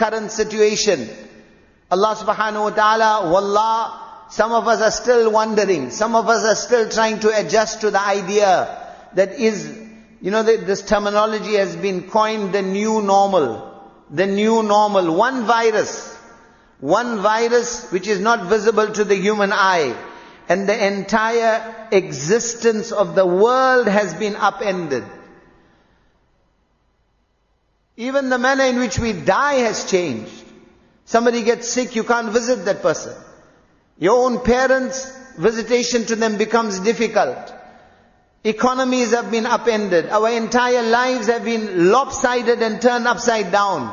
current situation. Allah subhanahu wa ta'ala, wallah, some of us are still wondering. Some of us are still trying to adjust to the idea that is, this terminology has been coined the new normal. The new normal. One virus which is not visible to the human eye. And the entire existence of the world has been upended. Even the manner in which we die has changed. Somebody gets sick, you can't visit that person. Your own parents, visitation to them becomes difficult. Economies have been upended. Our entire lives have been lopsided and turned upside down.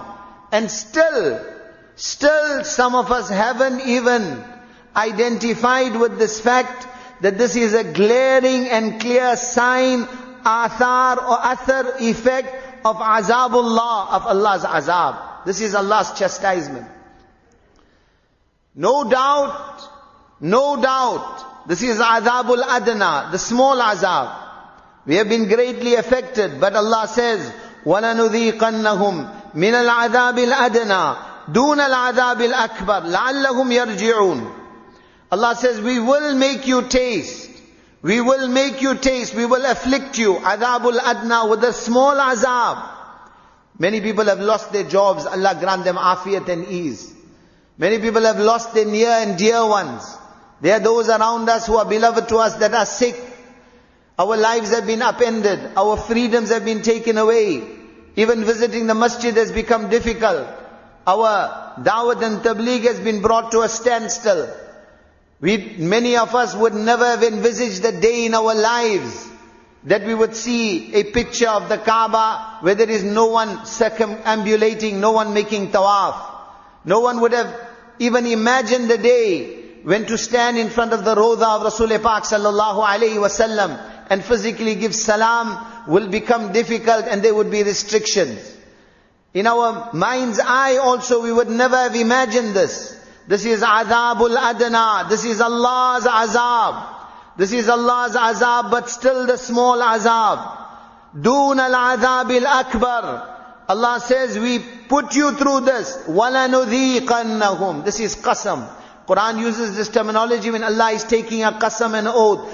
And still some of us haven't even identified with this fact that this is a glaring and clear sign, athar or athar effect of azabullah, of Allah's azab. This is Allah's chastisement. No doubt, this is azabul adna, the small azab. We have been greatly affected, but Allah says, وَلَنُذِيقَنَّهُمْ مِنَ الْعَذَابِ الْأَدْنَى دُونَ الْعَذَابِ الْأَكْبَرِ لَعَلَّهُمْ يَرْجِعُونَ. Allah says, we will make you taste. We will afflict you, azabul adna, with a small azab. Many people have lost their jobs, Allah grant them afiyat and ease. Many people have lost their near and dear ones. There are those around us who are beloved to us that are sick. Our lives have been upended. Our freedoms have been taken away. Even visiting the masjid has become difficult. Our da'wat and tabligh has been brought to a standstill. Many of us would never have envisaged the day in our lives that we would see a picture of the Kaaba where there is no one circumambulating, no one making tawaf. No one would have even imagined the day when to stand in front of the Rawda of Rasul Pak sallallahu alayhi wasallam and physically give salam will become difficult and there would be restrictions. In our mind's eye also we would never have imagined this. This is azabul adna. This is Allah's azab. This is Allah's azab, but still the small azab. Doon al-azabil akbar. Allah says, we put you through this. وَلَنُذِيقَنَّهُمْ. This is qasam. Quran uses this terminology when Allah is taking a qasam, an oath.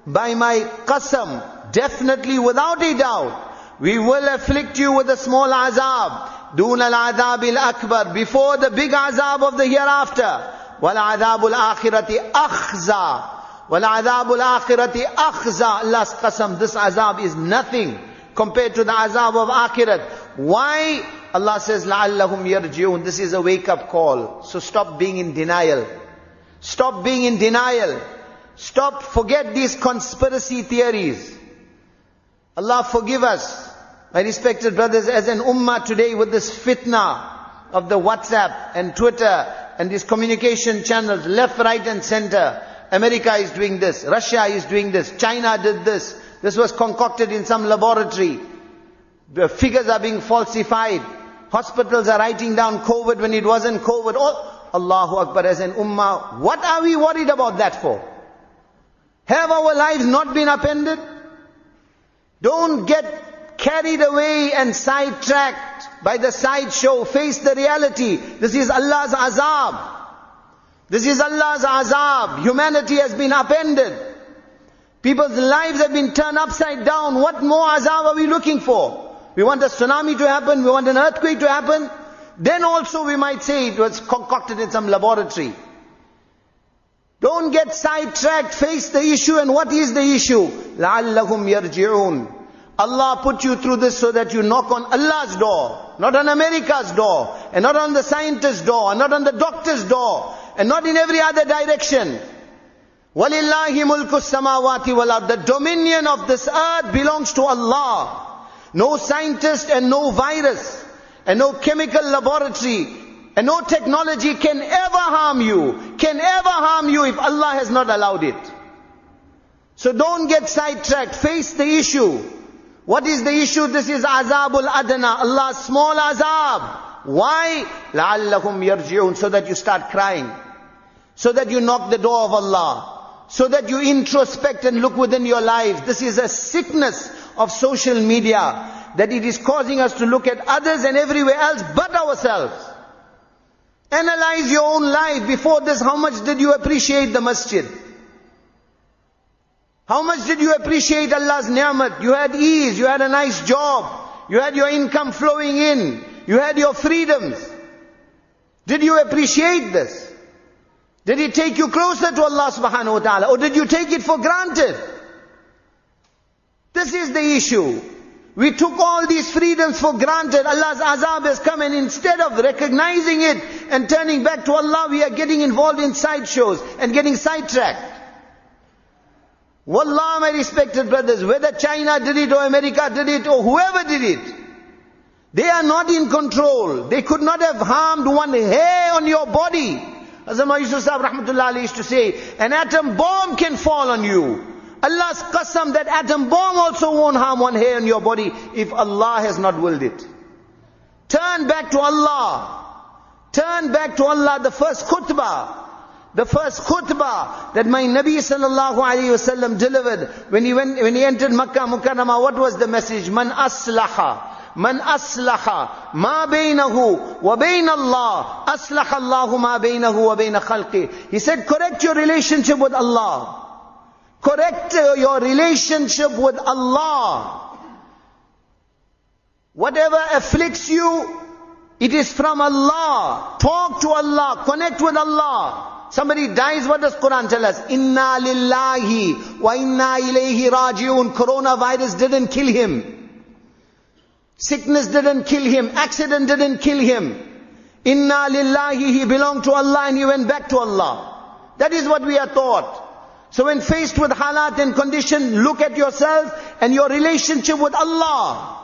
By my qasam, definitely without a doubt, we will afflict you with a small azab. دُونَ الْعَذَابِ الْأَكْبَرِ. Before the big azab of the hereafter. وَالْعَذَابُ الْآخِرَةِ أَخْزَى. وَالْعَذَابُ الْآخِرَةِ أَخْزَى. Allah's qasam, this azab is nothing compared to the azab of akhirat. Why? Allah says, لَعَلَّهُمْ يَرْجِعُونَ. This is a wake-up call. So stop being in denial. Stop being in denial. Forget these conspiracy theories. Allah forgive us. My respected brothers, as an ummah today with this fitna of the WhatsApp and Twitter and these communication channels, left, right and center. America is doing this. Russia is doing this. China did this. This was concocted in some laboratory. The figures are being falsified. Hospitals are writing down COVID when it wasn't COVID. Oh, Allahu Akbar, as an ummah, what are we worried about that for? Have our lives not been upended? Don't get carried away and sidetracked by the sideshow. Face the reality. This is Allah's azab. This is Allah's azab. Humanity has been upended. People's lives have been turned upside down. What more azab are we looking for? We want a tsunami to happen. We want an earthquake to happen. Then also we might say it was concocted in some laboratory. Don't get sidetracked. Face the issue. And what is the issue? لَعَلَّهُمْ يَرْجِعُونَ. Allah put you through this so that you knock on Allah's door, not on America's door, and not on the scientist's door, and not on the doctor's door, and not in every other direction. وَلِلَّهِ مُلْكُ السَّمَاوَاتِ وَالْأَرْضِ. The dominion of this earth belongs to Allah. No scientist and no virus and no chemical laboratory and no technology can ever harm you. Can ever harm you if Allah has not allowed it. So don't get sidetracked. Face the issue. What is the issue? This is azabul adna, Allah's small azab. Why? لَعَلَّهُمْ يَرْجِعُونَ. So that you start crying. So that you knock the door of Allah. So that you introspect and look within your life. This is a sickness of social media, that it is causing us to look at others and everywhere else but ourselves. Analyze your own life. Before this, how much did you appreciate the masjid? How much did you appreciate Allah's ni'mat? You had ease, you had a nice job, you had your income flowing in, you had your freedoms. Did you appreciate this? Did it take you closer to Allah subhanahu wa ta'ala, or did you take it for granted? This is the issue. We took all these freedoms for granted. Allah's azab has come, and instead of recognizing it and turning back to Allah, we are getting involved in sideshows and getting sidetracked. Wallah, my respected brothers, whether China did it or America did it or whoever did it, they are not in control. They could not have harmed one hair on your body. Hazrat Yusuf Sahib rahmatullah alayhi used to say, an atom bomb can fall on you. Allah's qasam, that atom bomb also won't harm one hair on your body if Allah has not willed it. Turn back to Allah. Turn back to Allah. The first khutbah that my Nabi sallallahu alayhi wasallam delivered when he entered Makkah Mukarramah, what was the message? Man aslaha ma baynahu wa bayna Allah, aslaha Allahu ma baynahu wa bayna khalqi. He said, correct your relationship with Allah. Correct your relationship with Allah. Whatever afflicts you, it is from Allah. Talk to Allah. Connect with Allah. Somebody dies, what does Quran tell us? Inna lillahi wa inna ilayhi raji'un. Coronavirus didn't kill him. Sickness didn't kill him. Accident didn't kill him. Inna lillahi, he belonged to Allah and he went back to Allah. That is what we are taught. So when faced with halat and condition, look at yourself and your relationship with Allah.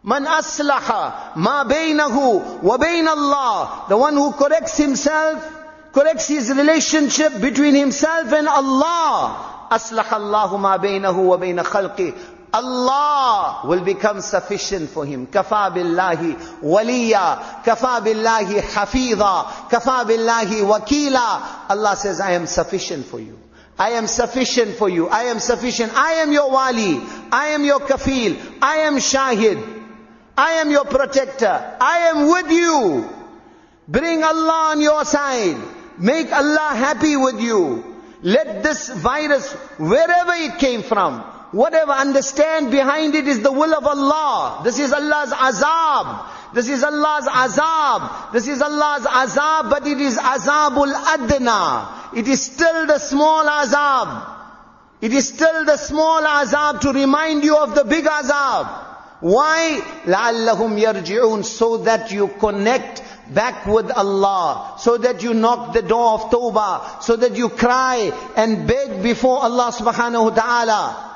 Man aslaha ma baynahu wa bayna Allah. The one who corrects himself, corrects his relationship between himself and Allah. Aslaha Allahu ma baynahu wa bayna khalqi. Allah will become sufficient for him. Kafa billahi waliya, kafa billahi hafiza, kafa billahi wakila. Allah says, I am sufficient for you. I am sufficient for you. I am sufficient. I am your wali. I am your kafil. I am shahid. I am your protector. I am with you. Bring Allah on your side. Make Allah happy with you. Let this virus, wherever it came from, whatever, understand behind it is the will of Allah. This is Allah's azab. This is Allah's azab. This is Allah's azab, but it is azabul adna. It is still the small azab. It is still the small azab to remind you of the big azab. Why? لَعَلَّهُمْ يَرْجِعُونَ. So that you connect back with Allah. So that you knock the door of tawbah. So that you cry and beg before Allah subhanahu wa ta'ala.